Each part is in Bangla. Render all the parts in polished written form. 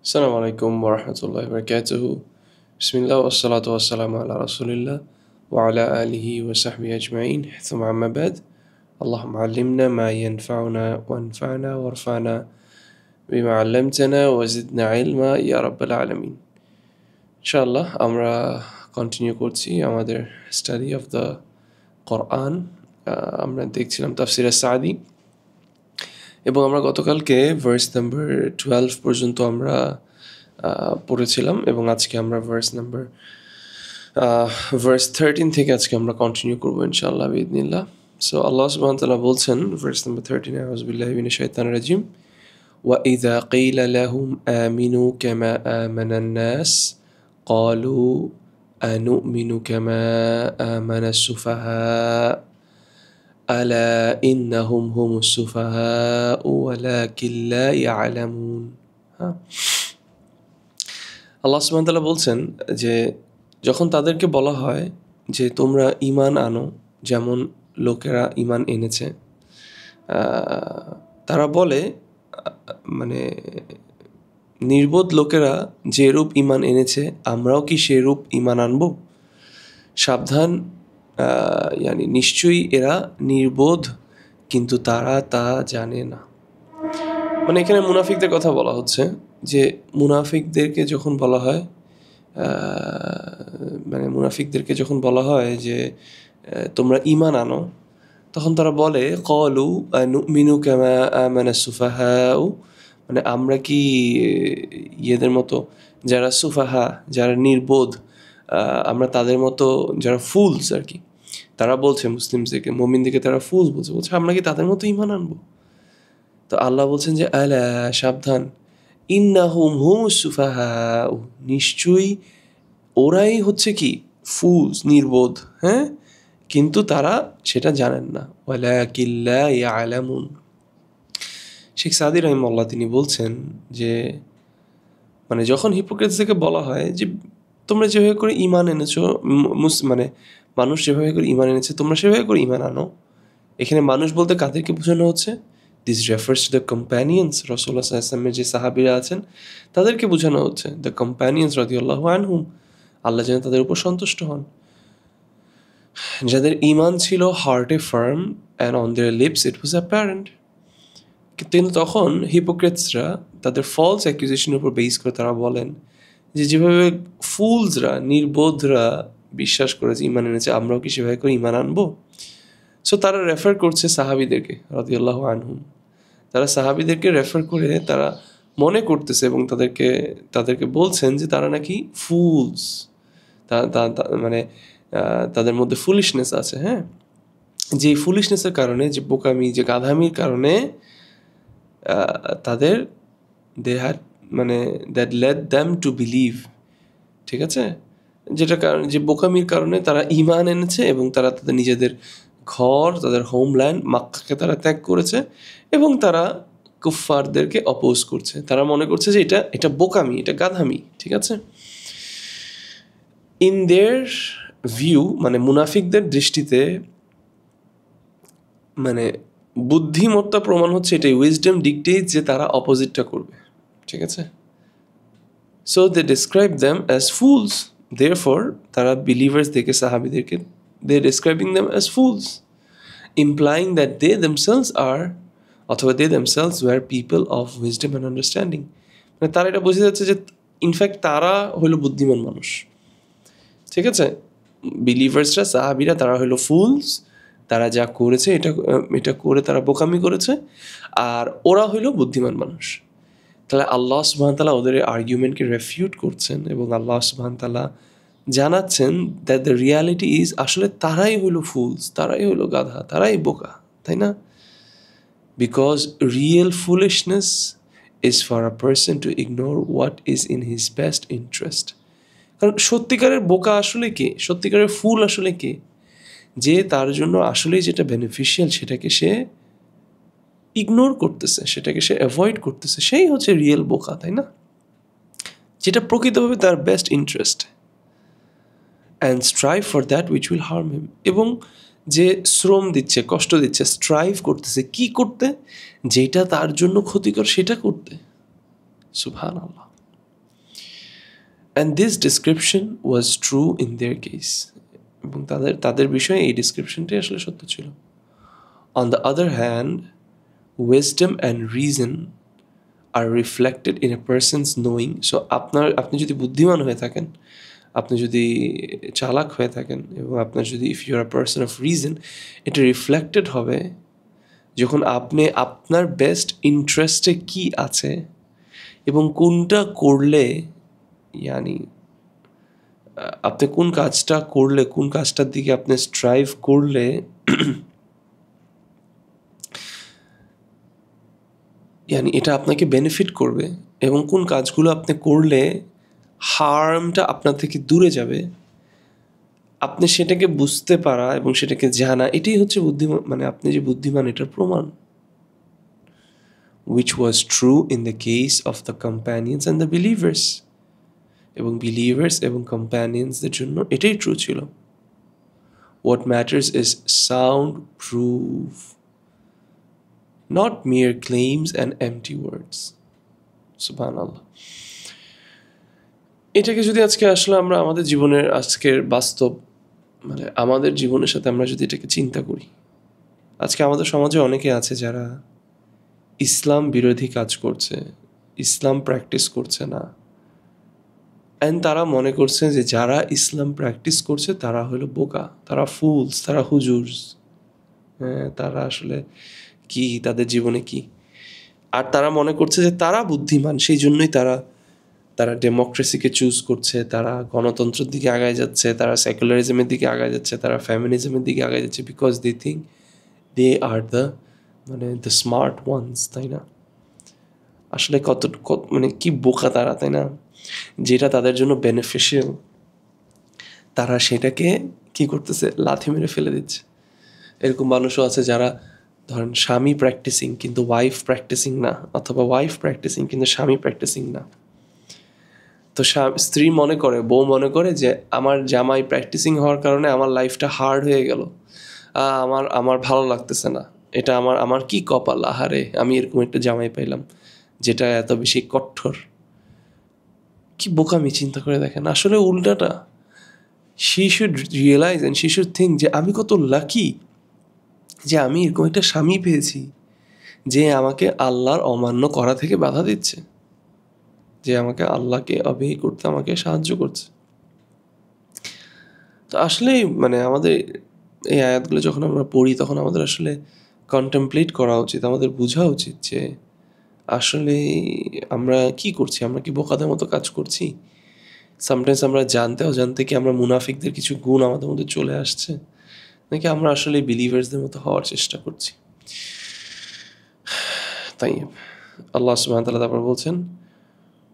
Assalamu alaikum wa rahmatullahi wa barakatuhu. Bismillah wa salatu wa salamu ala rasulillah wa ala alihi wa sahbihi ajma'in. Thumma amma ba'd. Allahumma allimna ma yanfa'una wa anfa'na warfa'na bima 'allamtana wa zidna ilma ya rabbal alamin. ইনশাআল্লাহ আমরা কন্টিনিউ করছি আমাদের স্টাডি অফ দ্য কোরআন। আমরা দেখছিলাম তাফসির সাদি এবং আমরা গতকালকে ভার্স নাম্বার 12 পর্যন্ত আমরা পড়েছিলাম এবং আজকে আমরা ভার্স 13 থেকে আজকে আমরা কন্টিনিউ করবো ইনশাআল্লাহ বিইذنিল্লাহ। সো আল্লাহ সুবহানাহু ওয়া তাআলা বলছেন ভার্স নাম্বার 13, আউযু বিল্লাহি মিনাশ শাইতানির রাজিম, ওয়া ইযা ক্বিলা লাহুম আমিনু কামা আমানান নাস ক্বালু আনুমিনু কামা আমানাস সুফাহা আলা ইন্নাহুম হুমুস সুফাহাউ ওয়ালাকিন লা ইয়ালামুন। আল্লাহ সুবহানাহু ওয়া তাআলা বলছেন যে যখন তাদেরকে বলা হয় যে তোমরা ঈমান আনো যেমন লোকেরা ঈমান এনেছে, তারা বলে মানে নির্বোধ লোকেরা যেরূপ ঈমান এনেছে আমরাও কি সেরূপ ঈমান আনবো? সাবধান, নিশ্চয়ই এরা নির্বোধ কিন্তু তারা তা জানে না। মানে এখানে মুনাফিকদের কথা বলা হচ্ছে যে মুনাফিকদেরকে যখন বলা হয় যে তোমরা ঈমান আনো, তখন তারা বলে ক্বালু আনুমিনু কামা আমানাস সুফাহাউ, মানে আমরা কি ইয়েদের মতো যারা সুফাহা, যারা নির্বোধ, আমরা তাদের মতো যারা ফুলস আর কি, তারা বলছে মুসলিমদেরকে, মুমিনদেরকে তারা ফুলস বলছে আমরা কি তাদের মতো ঈমান আনবো? তো আল্লাহ বলছেন যে আলা, সাবধান, ইন্নাহুম হুমুস সুফাহাউ, নিশ্চয়ই ওরাই হচ্ছে কি ফুলস, নির্বোধ, হ্যাঁ, কিন্তু তারা সেটা জানেন না। ওয়ালাকিন লা ইয়ালামুন। শেখ সাদি রাহিমাহুল্লাহ তিনি বলছেন যে মানে যখন হিপোক্রেটসদেরকে বলা হয় যে তোমরা যেভাবে করে ঈমান এনেছো, মানে মানুষ যেভাবে করে ঈমান এনেছে তোমরা সেভাবে করে ঈমান আনো, এখানে মানুষ বলতে কাদেরকে বোঝানো হচ্ছে? This refers to the companions, রাসূলুল্লাহ সাল্লাল্লাহু আলাইহি ওয়াসাল্লামের যে সাহাবীরা আছেন তাদেরকে বোঝানো হচ্ছে, দ্য কম্প্যানিয়ন্স রাদিয়াল্লাহু আনহুম, আল্লাহ যেন তাদের উপর সন্তুষ্ট হন, যাদের ঈমান ছিল হার্টে firm and on their lips it was apparent. কিন্তু তখন হিপোক্রেটসরা তাদের ফলস অ্যাকিউজেশনের উপর বেস করে তারা বলেন যে যেভাবে ফুলসরা, নির্বোধরা বিশ্বাস করেছে ঈমান এনেছে আমরাও কি সেভাবে করে ঈমান আনবো? সো তারা রেফার করছে সাহাবীদেরকে রাদিয়াল্লাহু আনহুম, তারা সাহাবীদেরকে রেফার করে তারা মনে করতেছে এবং তাদেরকে বলছেন যে তারা নাকি ফুলস, মানে তাদের মধ্যে ফুলিশনেস আছে, হ্যাঁ, যে ফুলিশনেসের কারণে, যে বোকামি, যে গাধামির কারণে তাদের that lead them to believe, ঠিক আছে, যেটা কারণে, যে বোকামির কারণে তারা ঈমান এনেছে এবং তারা তাদের নিজেদের ঘর, তাদের হোমল্যান্ড মক্কাকে তারা ত্যাগ করেছে এবং তারা কুফফারদেরকে অপোজ করছে। তারা মনে করছে যে এটা বোকামি, এটা গাধামি, ঠিক আছে। ইন দেয়ার ভিউ, মানে মুনাফিকদের দৃষ্টিতে মানে বুদ্ধিমত্তা প্রমাণ হচ্ছে এটাই, উইজডম ডিকটেটস যে তারা অপোজিটটা করবে, ঠিক আছে। So they describe them as fools, therefore তারা বিলিভার্স দেখে সাহাবীদেরকে they describing them as fools, implying that they themselves are, অথবা they themselves were people of wisdom and understanding, মানে তারা এটা বোঝা যাচ্ছে যে ইনফ্যাক্ট তারা হলো বুদ্ধিমান মানুষ, ঠিক আছে। বিলিভার্সরা, সাহাবীরা, তারা হলো ফুলস, তারা যা করেছে এটা করে তারা বোকামি করেছে, আর ওরা হইল বুদ্ধিমান মানুষ। তাহলে আল্লাহ সুবহানাহু ওয়া তাআলা ওদের আর্গুমেন্টকে রেফিউট করছেন এবং আল্লাহ সুবহানাহু ওয়া তাআলা জানাচ্ছেন দ্যাট দ্য রিয়ালিটি ইজ, আসলে তারাই হইল ফুলস, তারাই হইল গাধা, তারাই বোকা, তাই না? Because real foolishness is for a person to ignore what is in his best interest. কারণ সত্যিকারের বোকা আসলে কে? সত্যিকারের ফুল আসলে কে? যে তার জন্য আসলেই যেটা বেনিফিশিয়াল সেটাকে সে ইগনোর করতেছে, সেটাকে সে অ্যাভয়েড করতেছে, সেই হচ্ছে রিয়েল বোকা, তাই না? যেটা প্রকৃতভাবে তার best interest, and strive for that which will harm him, এবং যে শ্রম দিচ্ছে, কষ্ট দিচ্ছে, স্ট্রাইভ করতেছে কি করতে? যেটা তার জন্য ক্ষতিকর সেটা করতে। সুবহানাল্লাহ। and this description was true in their case. এবং তাদের বিষয়ে এই ডিসক্রিপশনটাই আসলে সত্য ছিল. On the other hand, wisdom and reason are reflected in a person's knowing. So আপনি যদি বুদ্ধিমান হয়ে থাকেন, আপনি যদি চালাক হয়ে থাকেন, এবং আপনার যদি if you are a person of reason, এটা রিফ্লেক্টেড হবে যখন আপনি আপনার বেস্ট ইন্টারেস্টে কি আছে এবং কোনটা করলে, ইয়ানি আপনি কোন কাজটা করলে, কোন কাজটার দিকে আপনি স্ট্রাইভ করলে ইয়ানি এটা আপনাকে বেনিফিট করবে, এবং কোন কাজগুলো আপনি করলে হার্মটা আপনার থেকে দূরে যাবে, আপনি সেটাকে বুঝতে পারা এবং সেটাকে জানা, এটাই হচ্ছে বুদ্ধিমান, মানে আপনি যে বুদ্ধিমান এটার প্রমাণ. Which was true in the case of the companions and the believers. এবং believers এবং companionsদের জন্য এটাই ট্রু ছিল. What matters is sound proof, not mere claims and empty words. Subhanallah. এটাকে যদি আজকে আসলে আমরা আমাদের জীবনের আজকের বাস্তব, মানে আমাদের জীবনের সাথে আমরা যদি এটাকে চিন্তা করি, আজকে আমাদের সমাজে অনেকে আছে যারা ইসলাম বিরোধী কাজ করছে, ইসলাম প্র্যাকটিস করছে না, অ্যান্ড তারা মনে করছে যে যারা ইসলাম প্র্যাকটিস করছে তারা হলো বোকা, তারা ফুলস, তারা হুজুরস, তারা আসলে কি, তাদের জীবনে কি, আর তারা মনে করছে যে তারা বুদ্ধিমান, সেই জন্যই তারা ডেমোক্রেসিকে চুজ করছে, তারা গণতন্ত্রের দিকে আগায় যাচ্ছে, তারা সেকুলারিজমের দিকে আগায় যাচ্ছে, তারা ফেমিনিজমের দিকে আগায় যাচ্ছে, because they think they are the smart ones, তাই না? আসলে কত মানে কি বোকা তারা, তাই না? যেটা তাদের জন্য বেনিফিশিয়াল তারা সেটাকে কি করতেছে, লাথি মেরে ফেলে দিচ্ছে. এরকম মানুষও আছে যারা ধরেন স্বামী প্র্যাকটিসিং কিন্তু ওয়াইফ প্র্যাকটিসিং না, অথবা ওয়াইফ প্র্যাকটিসিং কিন্তু স্বামী প্র্যাকটিসিং না. তো স্ত্রী মনে করে, বউ মনে করে যে আমার জামাই প্র্যাকটিসিং হওয়ার কারণে আমার লাইফটা হার্ড হয়ে গেল, আমার ভালো লাগতেছে না, এটা আমার কি কপাল, আহারে আমি এরকম একটা জামাই পাইলাম যেটা এত বেশি কঠোর. কি বোকামি, চিন্তা করে দেখেন. আসলে উল্টাটা, she should realize and she should think যে আমি কত লাকি যে আমি এরকম একটা স্বামী পেয়েছি যে আমাকে আল্লাহর অমান্য করা থেকে বাধা দিচ্ছে, যে আমাকে আল্লাহকে অবিহি করতে আমাকে সাহায্য করছে. তো আসলে মানে আমাদের এই আয়াতগুলো যখন আমরা পড়ি তখন আমাদের আসলে কন্টেমপ্লেট করা উচিত, আমাদের বোঝা উচিত যে আসলে আমরা কি করছি, আমরা কি বোকাদের মতো কাজ করছি. সামটাইমস আমরা জানতে অজান্তে কি আমরা মুনাফিকদের কিছু গুণ আমাদের মধ্যে চলে আসছে, নাকি আমরা আসলে বিলিভার্সদের মতো হওয়ার চেষ্টা করছি. তাই আল্লাহ সুবহানাহু ওয়া তাআলা তারপর বলছেন,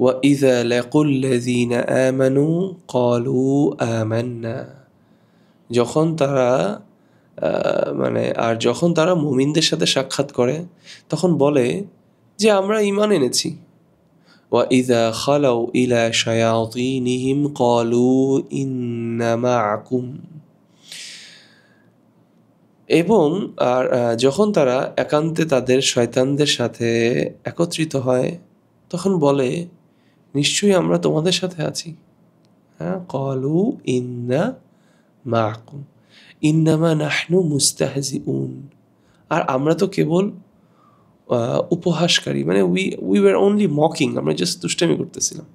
وَإِذَا لَقُوا الَّذِينَ آمَنُوا قَالُوا آمَنَّا. যখন তারা মুমিনদের সাথে সাক্ষাৎ করে তখন বলে যে আমরা ঈমান এনেছি. وَإِذَا خَلَوْا إِلَى شَيَاطِينِهِمْ قَالُوا إِنَّا مَعَكُمْ. এবং আর যখন তারা একান্তে তাদের শয়তানদের সাথে একত্রিত হয় তখন বলে নিশ্চয়ই আমরা তোমাদের সাথে আছি. ক্বালু ইন্না মাআকুম ইন্নামা নাহনু মুস্তাহজিউন. আর আমরা তো কেবল উপহাসকারী, মানে উই ওয়ার অনলি মকিং, আমরা জাস্ট দুষ্টামি করতেছিলাম.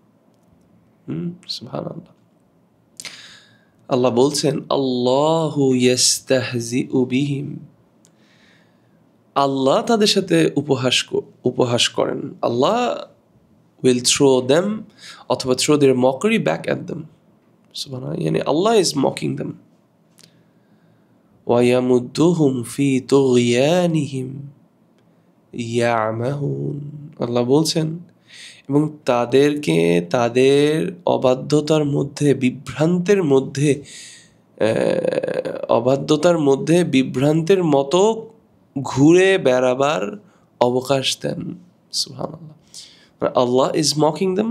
সুবহানাল্লাহ. আল্লাহ বলছেন আল্লাহু ইয়াস্তাহজিউ বিহিম, আল্লাহ তাদের সাথে উপহাস করেন. আল্লাহ will throw them অথবা throw their mockery back at them. Subhanallah, yani Allah is mocking them. وَيَمُدُّهُمْ فِي طُغْيَانِهِمْ يَعْمَهُونَ. আল্লাহ বলছেন এবং তাদেরকে তাদের অবাধ্যতার মধ্যে বিভ্রান্তের মতো ঘুরে বেড়াবার অবকাশ দেন. সুবহানাল্লাহ. Allah is mocking them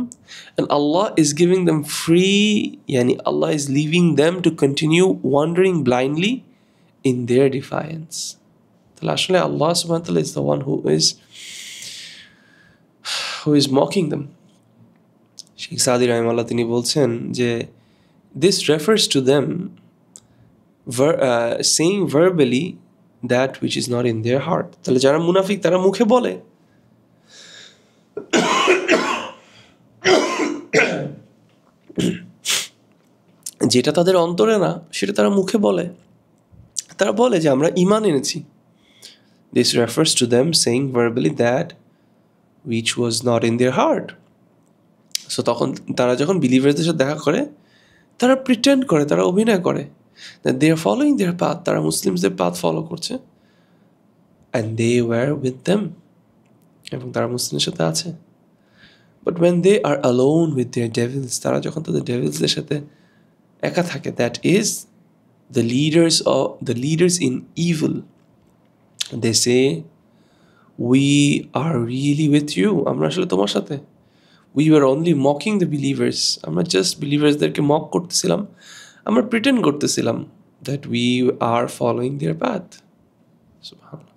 and Allah is giving them free, yani Allah is leaving them to continue wandering blindly in their defiance. তাহলে আসলে Allah subhanahu wa ta'ala is the one who is mocking them. Sheikh সাদি রহিমাল্লাহ তিনি বলছেন যে this refers to them saying verbally that which is not in their heart. তাহলে যারা মুনাফিক তারা মুখে বলে, যেটা তাদের অন্তরে না সেটা তারা মুখে বলে। তারা বলে যে আমরা ঈমান এনেছি। This refers to them saying verbally that which was not in their heart. So তখন তারা যখন বিলিভার্সদের সাথে দেখা করে তারা প্রিটেন্ড করে, তারা অভিনয় করে that they are following their path, তারা মুসলিমসদের path ফলো করছে, and they were with them, এবং তারা মুসলিমদের সাথে আছে। But when they are alone with their devils, তারা যখন তাদের ডেভিলসদের সাথে একা থাকে, that is the leaders in evil, they say we are really with you, আমরা আসলে তোমার সাথে, we were only mocking the believers, আমরা জাস্ট বিলিভার্সদেরকে মক করতেছিলাম, আমরা প্রিটেন্ড করতেছিলাম that we are following their path. Subhanallah.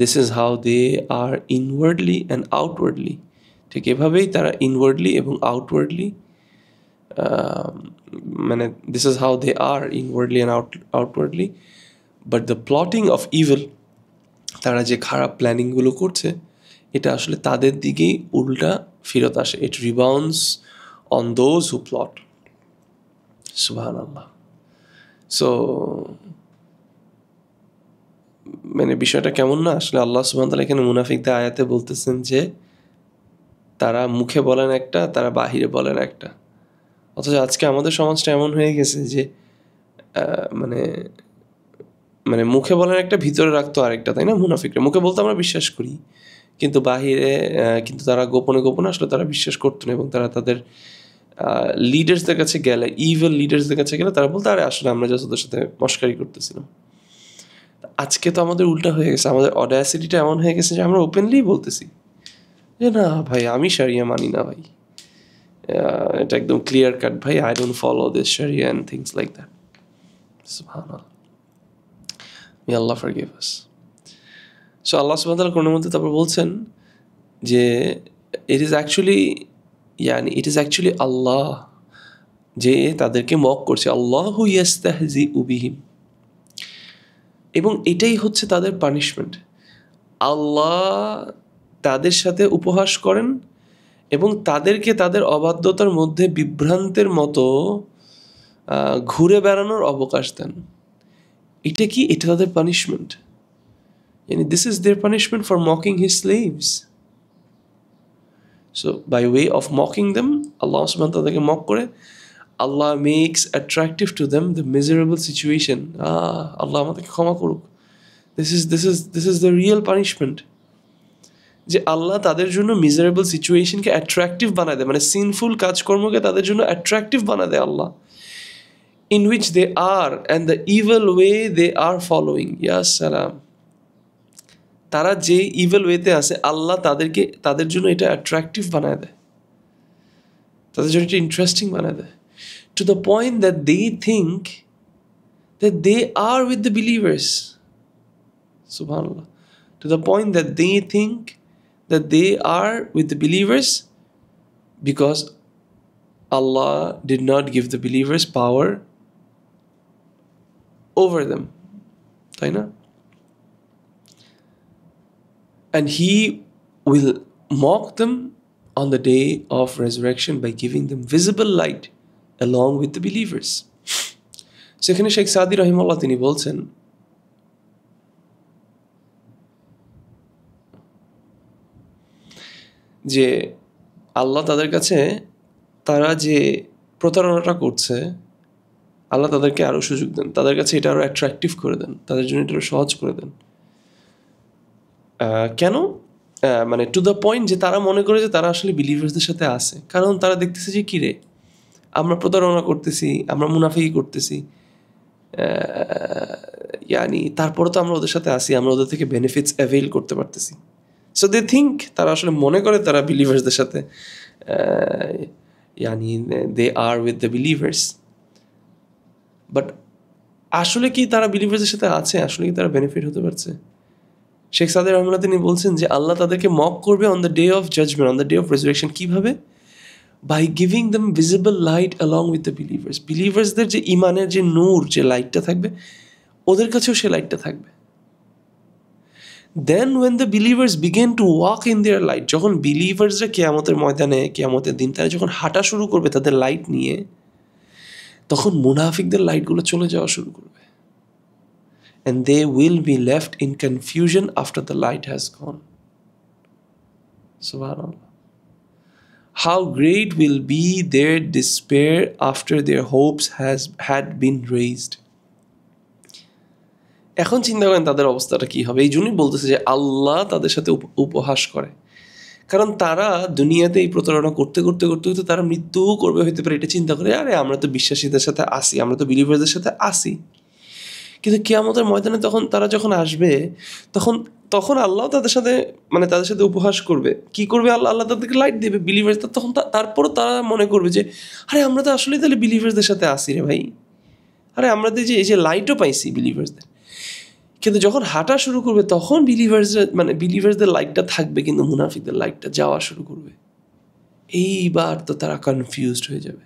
This is how they are inwardly and outwardly. ঠিক এভাবেই তারা ইনওয়ার্ডলি এবং আউটওয়ার্ডলি, মানে this is how they are inwardly and outwardly, but the plotting of evil, তারা যে খারাপ প্ল্যানিংগুলো করছে এটা আসলে তাদের দিকেই উল্টা ফিরত আসে। It rebounds on those who plot. Subhanallah. So মানে বিষয়টা কেমন না আসলে, আল্লাহ সুবহানাহু ওয়া তাআলা এখানে মুনাফিকদের আয়াতে বলতেছেন যে তারা মুখে বলেন একটা, তারা বাহিরে বলেন একটা। অথচ আজকে আমাদের সমাজটা এমন হয়ে গেছে যে মানে মানে মুখে বলেন একটা, ভিতরে রাখতো আরেকটা, তাই না? মুনাফিকরা মুখে বলতে আমরা বিশ্বাস করি, কিন্তু বাহিরে কিন্তু তারা গোপনে গোপনে আসলে তারা বিশ্বাস করতো না, এবং তারা তাদের লিডার্সদের কাছে গেলে, ইভিল লিডার্সদের কাছে গেলে তারা বলতো আরে আসলে আমরা জাস্ট ওদের সাথে মশকারি করতেছিলাম। আজকে তো আমাদের উল্টা হয়ে গেছে, আমাদের অডাসিটিটা এমন হয়ে গেছে যে আমরা ওপেনলি বলতেছি যে না ভাই আমি শারিয়া মানি না ভাই, এটা একদম ক্লিয়ার কাট ভাই, I don't follow this sharia and things like that. সুবহানাল্লাহ, মে আল্লাহ ফরগিভ আস। সো আল্লাহ সুবহানাহু ওয়া তাআলা কোরআনের মধ্যে তারপর বলছেন যে ইট ইজ অ্যাকচুয়ালি আল্লাহ যে তাদেরকে মক করছে, আল্লাহু ইয়াস্তাহজিউ বিহিম, এবং এটাই হচ্ছে তাদের পানিশমেন্ট। আল্লাহ তাদের সাথে উপহাস করেন এবং তাদেরকে তাদের অবাধ্যতার মধ্যে বিভ্রান্তের মতো ঘুরে বেড়ানোর অবকাশ দেন। এটা কি? এটা তাদের punishment. This is their punishment for mocking his slaves. So by way of mocking them, Allah সুবহানাহু ওয়া তাআলা তাদেরকে মক করে, Allah makes attractive to them the miserable situation. Allah আমাদেরকে ক্ষমা করুক। This is the real punishment, যে আল্লাহ তাদের জন্য মিজারেবল সিচুয়েশনকে অ্যাট্রাকটিভ বানায় দেয়, মানে সিনফুল কাজকর্মকে তাদের জন্য অ্যাট্রাকটিভ বানায় দেয় Allah, in which they are and the evil way they are following. ইয়া সালাম, তারা যে ইভিল ওয়েতে আছে আল্লাহ তাদের জন্য এটা অ্যাট্রাকটিভ বানায় দেয়, তাদের জন্য এটা ইন্টারেস্টিং বানায় দেয়, to the point that they think that they are with the believers. সুবহানাল্লাহ, to the point that they think that they are with the believers because Allah did not give the believers power over them, তাই না? And He will mock them on the day of resurrection by giving them visible light along with the believers. সেখানে শেখ সাদি রহিমাহুল্লাহ তিনি বলছেন যে আল্লাহ তাদের কাছে তারা যে প্রতারণাটা করছে আল্লাহ তাদেরকে আরও সুযোগ দেন, তাদের কাছে এটা আরও অ্যাট্রাকটিভ করে দেন, তাদের জন্য এটা আরও সহজ করে দেন। কেন? মানে টু দ্য পয়েন্ট যে তারা মনে করে যে তারা আসলে বিলিভার্সদের সাথে আছে, কারণ তারা দেখতেছে যে কী রে আমরা প্রতারণা করতেছি, আমরা মুনাফিকি করতেছি, তারপরে তো আমরা ওদের সাথে আসি, আমরা ওদের থেকে বেনিফিটস অ্যাভেইল করতে পারতেছি। সো দে থিঙ্ক, তারা আসলে মনে করে তারা বিলিভার্সদের সাথে দে are with the believers, but আসলে কি তারা বিলিভার্সদের সাথে আছে? আসলে কি তারা বেনিফিট হতে পারছে? শেখ সাদি রহমানুল্লাহ তিনি বলছেন যে আল্লাহ তাদেরকে মক করবে on the day of judgement, on the day of resurrection. কীভাবে? by giving them visible light along with the believers. Believersদের যে ইমানের যে নূর, যে লাইটটা থাকবে, ওদের কাছেও সে লাইটটা থাকবে। Then when the believers begin to walk in their light, যখন বিলিভার্সরা কিয়ামতের ময়দানে, কিয়ামতের দিন তারা যখন হাঁটা শুরু করবে তাদের লাইট নিয়ে, তখন মুনাফিকদের লাইটগুলো চলে যাওয়া শুরু করবে। And they will be left in confusion after the light has gone. Subhanallah. How great will be their despair after their hopes had been raised. এখন চিন্তা করেন তাদের অবস্থাটা কি হবে। এই জন্যই বলতেছে যে আল্লাহ তাদের সাথে উপহাস করে, কারণ তারা দুনিয়াতে এই প্রতারণা করতে করতে করতে করতে তারা মৃত্যু করবে হইতে পারে, এটা চিন্তা করে আরে আমরা তো বিশ্বাসীদের সাথে আসি, আমরা তো বিলিভারদের সাথে আসি। কিন্তু কিয়ামতের ময়দানে তখন তারা যখন আসবে, তখন আল্লাহ তাদের সাথে উপহাস করবে। কি করবে? আল্লাহ তাদেরকে লাইট দেবে বিলিভার্স। তখন তারপরও তারা মনে করবে যে আরে আমরা তো আসলেই তাহলে বিলিভার্সদের সাথে আসি রে ভাই, আরে আমরা তো এই যে লাইটও পাইছি বিলিভার্সদের। কিন্তু যখন হাঁটা শুরু করবে তখন বিলিভার্সদের লাইটটা থাকবে, কিন্তু মুনাফিকদের লাইটটা যাওয়া শুরু করবে। এইবার তো তারা কনফিউজড হয়ে যাবে,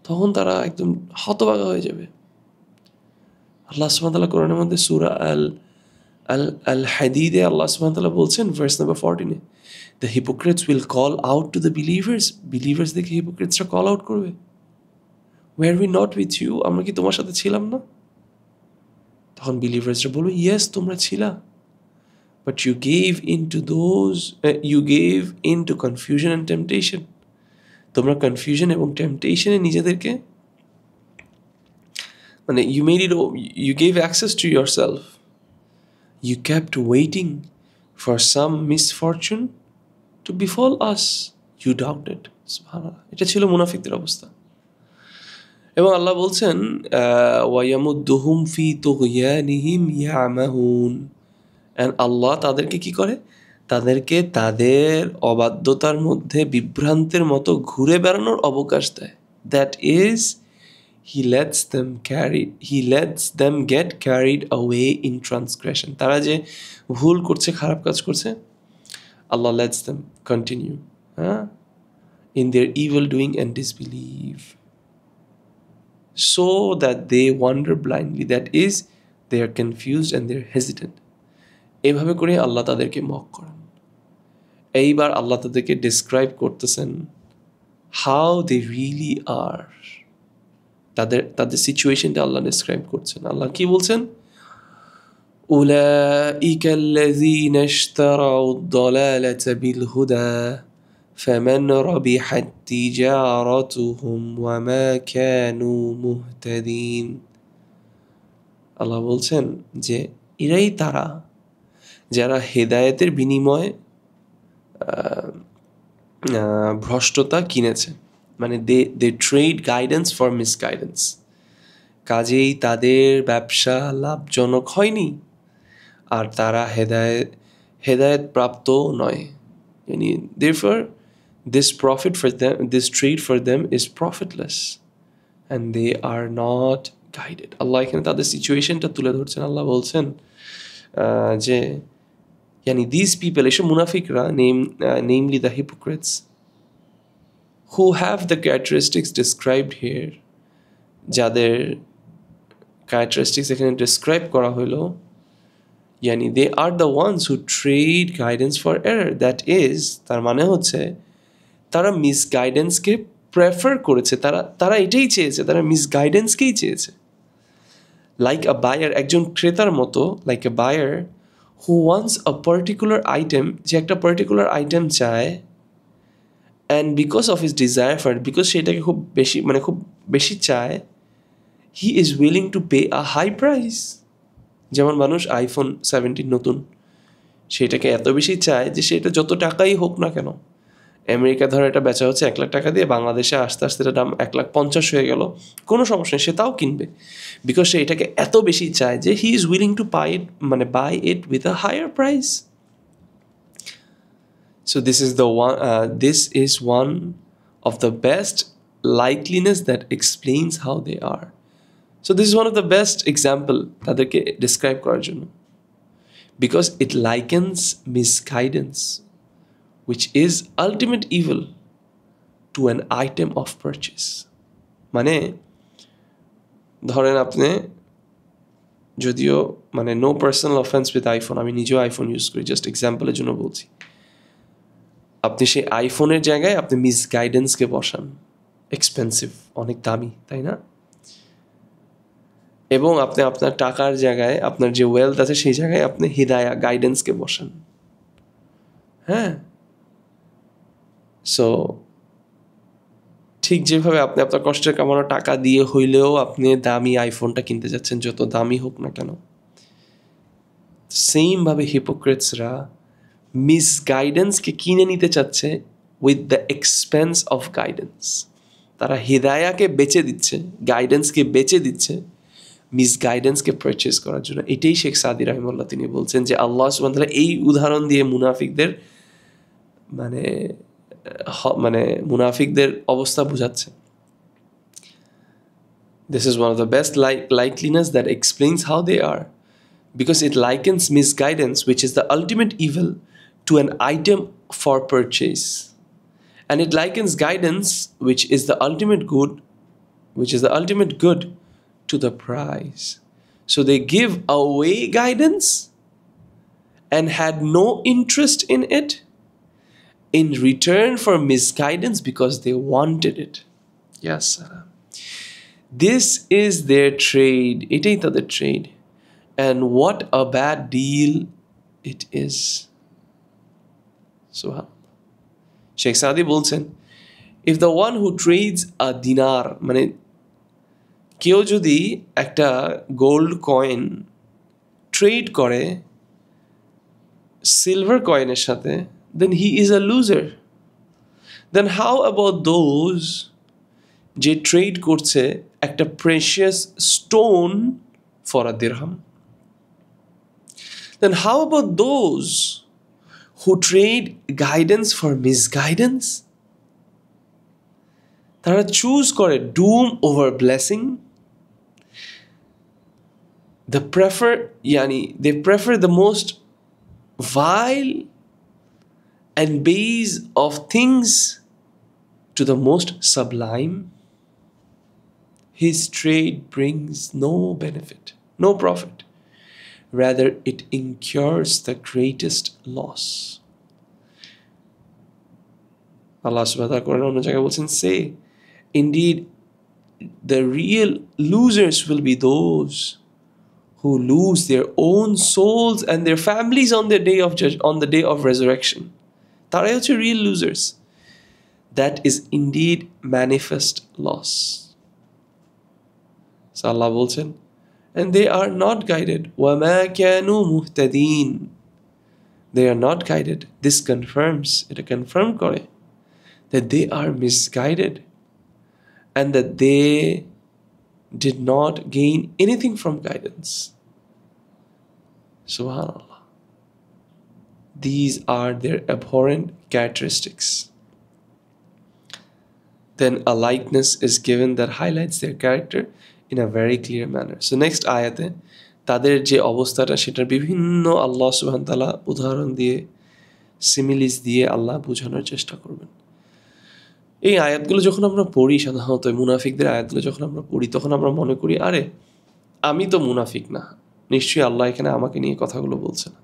তখন তারা একদম হতভাগা হয়ে যাবে। আল্লাহ সুবহানাহু ওয়া তাআলা কোরআনের মধ্যে সূরা আল হাদীদে আল্লাহ সুবহানাহু ওয়া তাআলা বলছেন, verse number 14, the hypocrites will call out to the believers দেখে হিপোক্রেটসরা কল আউট করবে, were we not with you, আমরা কি তোমার সাথে ছিলাম না? তখন বিলিভার্সরা বলবে, ইয়েস তোমরা ছিলা, but you gave into confusion and temptation. তোমরা কনফিউশন এবং টেম্পটেশনে নিজেদেরকে you gave access to yourself. You kept waiting for some misfortune to befall us. You doubted. Subhanallah. এটা ছিল মুনাফিকদের অবস্থা। এবং আল্লাহ বলছেন ওয়ায়ামুদ্দুহুম ফি তুগয়ানিহিম ইয়ামাহুন, এন্ড আল্লাহ তাদেরকে কি করে? তাদেরকে তাদের অবাধ্যতার মধ্যে বিভ্রান্তের মতো ঘুরে বেড়ানোর অবকাশ দেয়। That is He lets them get carried away in transgression. তারা যে ভুল করছে, খারাপ কাজ করছে, Allah lets them continue in their evil doing and disbelief, so that they wander blindly. That is, they are confused and they are hesitant. এইভাবে করে আল্লাহ তাদেরকে মক করেন। এইবার আল্লাহ তাদেরকে describe করতেছেন how they really are. তাদের সিচুয়েশনটা আল্লাহ ডেসক্রাইব করছেন। আল্লাহ কি বলছেন? উলাইকা আল্লাযীনা ইশতারাউ আদ-দালালাতা বিল হুদা ফামান রাবিহাত তিজারাতুহুম ওয়া মা কানু মুহতাদিন। আল্লাহ বলছেন যে এরাই তারা যারা হেদায়েতের বিনিময়ে ভ্রষ্টতা কিনেছে, মানে দে ট্রেড গাইডেন্স ফর মিসগাইডেন্স। কাজেই তাদের ব্যবসা লাভজনক হয়নি, আর তারা হেদায়েত প্রাপ্ত নয়। therefore this trade for them is profitless and they are not guided. আল্লাহ এখানে তাদের সিচুয়েশনটা তুলে ধরছেন। আল্লাহ বলছেন যে these people, এসব মুনাফিকরা, namely the hypocrites, who have the characteristics described here, যাদের characteristics এখানে describe করা হলো, they are the ones who trade guidance for error. That is, তার মানে হচ্ছে তারা মিসগাইডেন্সকে প্রেফার করেছে, তারা এটাই চেয়েছে, তারা মিসগাইডেন্সকেই চেয়েছে। লাইক আ বায়ার, একজন ক্রেতার মতো, like a buyer who wants a particular item, যে একটা পার্টিকুলার আইটেম চায়, and because of his desire for it, because সেটাকে খুব বেশি চায়, he is willing to pay a high price. যেমন মানুষ iPhone 17 নতুন, সেটাকে এত বেশি চায় যে সেটা যত টাকাই হোক না কেন, আমেরিকা ধরো এটা বেচা হচ্ছে 1 লাখ টাকা দিয়ে, বাংলাদেশে আস্তে আস্তে এটার দাম 1,50,000 হয়ে গেল, কোনো সমস্যা নেই, সে তাও কিনবে, বিকজ সে এটাকে এত বেশি চায় যে he is willing to buy it with a higher price. So this is one of the best likeliness that explains how they are. So this is one of the best example তাদেরকে describe করার জন্য, because it likens misguidance, which is ultimate evil, to an item of purchase. মানে ধরেন আপনি যদিও মানে no personal offence with iPhone, আমি নিজেও আইফোন ইউজ করি, জাস্ট এক্সাম্পলের জন্য বলছি, আপনি সেই আইফোনের জায়গায় আপনি মিসগাইডেন্সকে বসান, এক্সপেন্সিভ, অনেক দামি, তাই না? এবং আপনি আপনার টাকার জায়গায়, আপনার যে ওয়েলথ আছে সেই জায়গায় আপনি হিদায়া, গাইডেন্সকে বসান। হ্যাঁ, সো ঠিক যেভাবে আপনি আপনার কষ্টের কামানো টাকা দিয়ে হইলেও আপনি দামি আইফোনটা কিনতে যাচ্ছেন, যত দামি হোক না কেন, সেমভাবে হিপোক্রেটসরা মিসগাইডেন্সকে কিনে নিতে চাচ্ছে with the expense of guidance. তারা হিদায়াকে বেচে দিচ্ছে, গাইডেন্সকে বেচে দিচ্ছে মিসগাইডেন্সকে পারচেস করার জন্য। এটাই শেখ সাদি রাহিমাহুল্লাহ তিনি বলছেন যে আল্লাহ সুবহানাহু ওয়া তাআলা এই উদাহরণ দিয়ে মুনাফিকদের মানে মুনাফিকদের অবস্থা বোঝাচ্ছে। This is one of the best likeliness that explains how they are, because it likens misguidance, which is the ultimate evil, to an item for purchase, and it likens guidance, which is the ultimate good, to the price. So they give away guidance and had no interest in it in return for misguidance because they wanted it. Yes, sir. This is their trade. Etai tader trade. And what a bad deal it is. Subhanallah. Sheikh Saadi bolchen, if the one who trades a dinar, মানে কেউ যদি একটা গোল্ড কয়েন ট্রেড করে সিলভার কয়েনের সাথে, then he is a loser. Then how about those যে ট্রেড করছে একটা precious stone for a dirham? Then how about those who trade guidance for misguidance? তারা চুজ করে doom over blessing. They prefer the most vile and base of things to the most sublime. His trade brings no benefit, no profit. Rather, it incurs the greatest loss. Allah subhanahu wa ta'ala Quran অন্য জায়গায় বলছেন, say, indeed, the real losers will be those who lose their own souls and their families on the day of resurrection. তারাই হচ্ছে real losers. That is indeed manifest loss. So Allah bolchen, and they are not guided. وَمَا كَانُوا مُهْتَدِينَ. They are not guided. This confirms, it confirm kore that they are misguided and that they did not gain anything from guidance. Subhanallah. These are their abhorrent characteristics. Then a likeness is given that highlights their character in a very clear manner. So next ayate তাদের যে অবস্থাটা সেটার বিভিন্ন আল্লাহ সুবহানাহু ওয়া তাআলা উদাহরণ দিয়ে, সিমিলিস দিয়ে আল্লাহ বোঝানোর চেষ্টা করবেন। এই আয়াতগুলো যখন আমরা পড়ি, সাধারণত মুনাফিকদের আয়াতগুলো যখন আমরা পড়ি, তখন আমরা মনে করি আরে আমি তো মুনাফিক না, নিশ্চয়ই আল্লাহ এখানে আমাকে নিয়ে কথাগুলো বলছে না।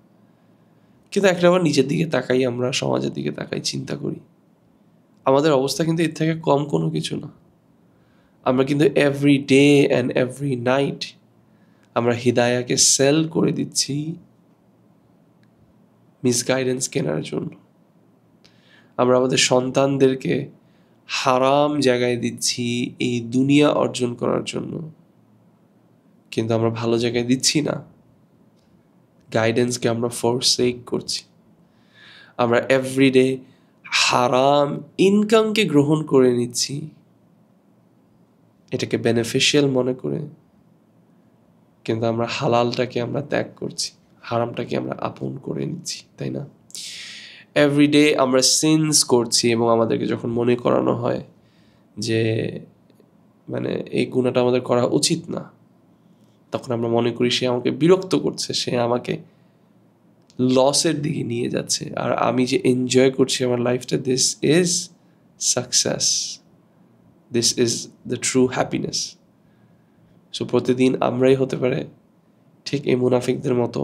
কিন্তু একটা আবার নিজের দিকে তাকাই, আমরা সমাজের দিকে তাকাই, চিন্তা করি আমাদের অবস্থা কিন্তু এর থেকে কম কোনো কিছু না। আমরা কিন্তু every day and every night আমরা হিদায়াকে সেল করে দিচ্ছি মিসগাইডেন্স কেনার জন্য। আমরা আমাদের সন্তানদেরকে হারাম জায়গায় দিচ্ছি এই দুনিয়া অর্জন করার জন্য, কিন্তু আমরা ভালো জায়গায় দিচ্ছি না, গাইডেন্সকে আমরা ফোরসেক করছি। আমরা এভরিডে হারাম ইনকামকে গ্রহণ করে নিচ্ছি, এটাকে বেনিফিশিয়াল মনে করে, কিন্তু আমরা হালালটাকে আমরা ত্যাগ করছি, হারামটাকে আমরা আপন করে নিচ্ছি, তাই না? এভরিডে আমরা সিনস করছি এবং আমাদেরকে যখন মনে করানো হয় যে মানে এই গুনাহটা আমাদের করা উচিত না, তখন আমরা মনে করি সে আমাকে বিরক্ত করছে, সে আমাকে লসের দিকে নিয়ে যাচ্ছে, আর আমি যে এনজয় করছি আমার লাইফটা, this is success. This is the true happiness. So প্রতিদিন আমরাই হতে পারে ঠিক এই মুনাফিকদের মতো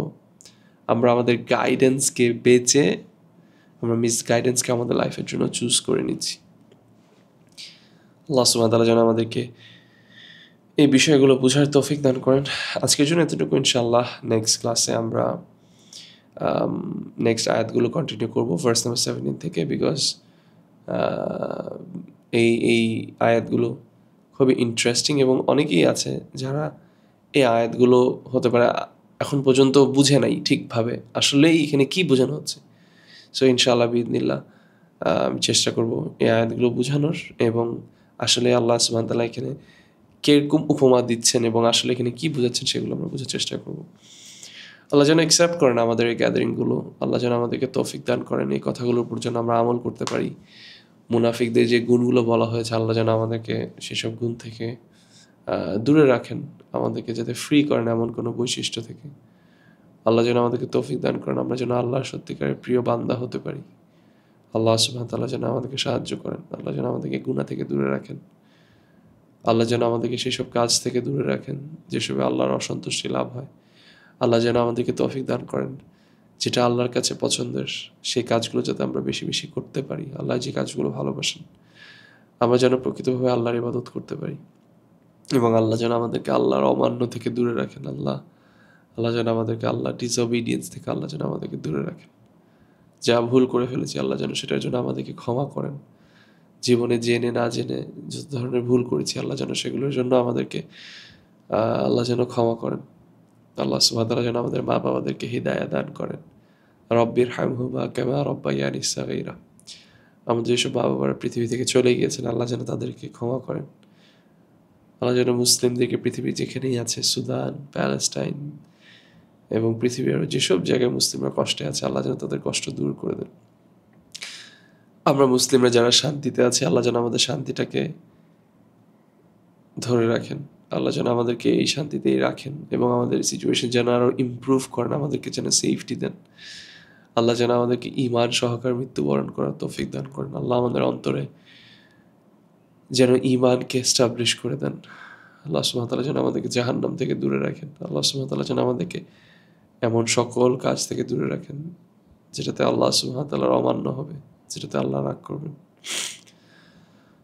আমরা আমাদের গাইডেন্সকে বেচে আমরা মিসগাইডেন্সকে আমাদের লাইফের জন্য চুজ করে নিচ্ছি। আল্লাহ সুবহানাহু ওয়া তাআলা যেন আমাদেরকে এই বিষয়গুলো বোঝার তৌফিক দান করেন। আজকের জন্য এতটুকু, ইনশাআল্লাহ নেক্সট ক্লাসে আমরা নেক্সট আয়াতগুলো কন্টিনিউ করবো ভার্স নাম্বার 17 থেকে, বিকজ এই আয়াতগুলো খুবই ইন্টারেস্টিং এবং অনেকেই আছে যারা এই আয়াতগুলো হতে পারে এখন পর্যন্ত বুঝে নাই ঠিকভাবে আসলেই এখানে কি বোঝানো হচ্ছে। সো ইনশাআল্লাহ বিইذনিল্লাহ আমি চেষ্টা করব এই আয়াতগুলো বোঝানোর এবং আসলে আল্লাহ সুবহানাহু ওয়া তাআলা এখানে কিরকম উপমা দিচ্ছেন এবং আসলে এখানে কি বোঝাচ্ছেন সেগুলো আমরা বোঝার চেষ্টা করব। আল্লাহ যেন অ্যাকসেপ্ট করেন আমাদের এই গ্যাদারিংগুলো, আল্লাহ যেন আমাদেরকে তৌফিক দান করেন এই কথাগুলোর উপর যেন আমরা আমল করতে পারি। মুনাফিকদের যে গুণগুলো বলা হয়েছে আল্লাহ যেন আমাদেরকে সেসব গুণ থেকে দূরে রাখেন, আমাদেরকে যাতে ফ্রি করেন এমন কোনো বৈশিষ্ট্য থেকে। আল্লাহ যেন আমাদেরকে তৌফিক দান করেন, আমরা যেন আল্লাহর সত্যিকারের প্রিয় বান্দা হতে পারি। আল্লাহ সুবহানাহু ওয়া তাআলা যেন আমাদেরকে সাহায্য করেন, আল্লাহ যেন আমাদেরকে গুনাহ থেকে দূরে রাখেন, আল্লাহ যেন আমাদেরকে সেসব কাজ থেকে দূরে রাখেন যেসবে আল্লাহর অসন্তুষ্টি লাভ হয়। আল্লাহ যেন আমাদেরকে তৌফিক দান করেন যেটা আল্লাহর কাছে পছন্দের সেই কাজগুলো যাতে আমরা বেশি বেশি করতে পারি। আল্লাহ যে কাজগুলো ভালোবাসেন আমরা যেন প্রকৃতভাবে আল্লাহর ইবাদত করতে পারি এবং আল্লাহ যেন আমাদেরকে আল্লাহর অমান্য থেকে দূরে রাখেন। আল্লাহ যেন আমাদেরকে আল্লাহ ডিসঅবিডিয়েন্স থেকে আল্লাহ যেন আমাদেরকে দূরে রাখেন। যা ভুল করে ফেলেছি আল্লাহ যেন সেটার জন্য আমাদেরকে ক্ষমা করেন। জীবনে জেনে না জেনে যত ধরনের ভুল করেছি আল্লাহ যেন সেগুলোর জন্য আমাদেরকে আল্লাহ যেন ক্ষমা করেন। আল্লাহ সুবহানাহু ওয়া তাআলা যেন আমাদের মা বাবাদেরকে হিদায়াত দান করেন। রব্বির হামহুমা কামা রাব্বায়ানি সাগীরা। আমাদের যেসব মা বাবারা পৃথিবী থেকে চলে গিয়েছেন আল্লাহ যেন তাদেরকে ক্ষমা করেন। আল্লাহ যেন মুসলিমদেরকে পৃথিবীর যেখানেই আছে সুদান, প্যালেস্টাইন এবং পৃথিবীর যেসব জায়গায় মুসলিমরা কষ্টে আছে আল্লাহ যেন তাদের কষ্ট দূর করে দেন। আমরা মুসলিমরা যারা শান্তিতে আছি আল্লাহ যেন আমাদের শান্তিটাকে ধরে রাখেন। আল্লাহ যেন আমাদেরকে এই শান্তিতেই রাখেন এবং আমাদের সিচুয়েশন যেন আরও ইমপ্রুভ করেন, আমাদেরকে যেন সেফটি দেন। আল্লাহ যেন আমাদেরকে ঈমান সহকারে মৃত্যুবরণ করার তৌফিক দান করেন। আল্লাহ আমাদের অন্তরে যেন ঈমানকে এস্টাবলিশ করে দেন। আল্লাহ সুবহানাহু ওয়া তাআলা যেন আমাদেরকে জাহান্নাম থেকে দূরে রাখেন। আল্লাহ সুবহানাহু ওয়া তাআলা যেন আমাদেরকে এমন সকল কাজ থেকে দূরে রাখেন যেটাতে আল্লাহ সুবহানাহু ওয়া তাআলার অমান্য হবে, যেটাতে আল্লাহ রাগ করবেন।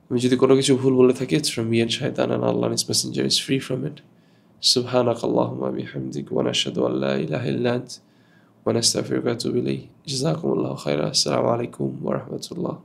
আমি যদি কোনো কিছু ভুল বলে থাকি it's from me and shaitan, and Allah and His Messenger is free from it. Subhanakallahumma bihamdik wa nashhadu an la ilaha illa ant wa nastaghfiruka wa natubu ilayk. Jazakumullahu khairan. Assalamu alaikum wa rahmatullah.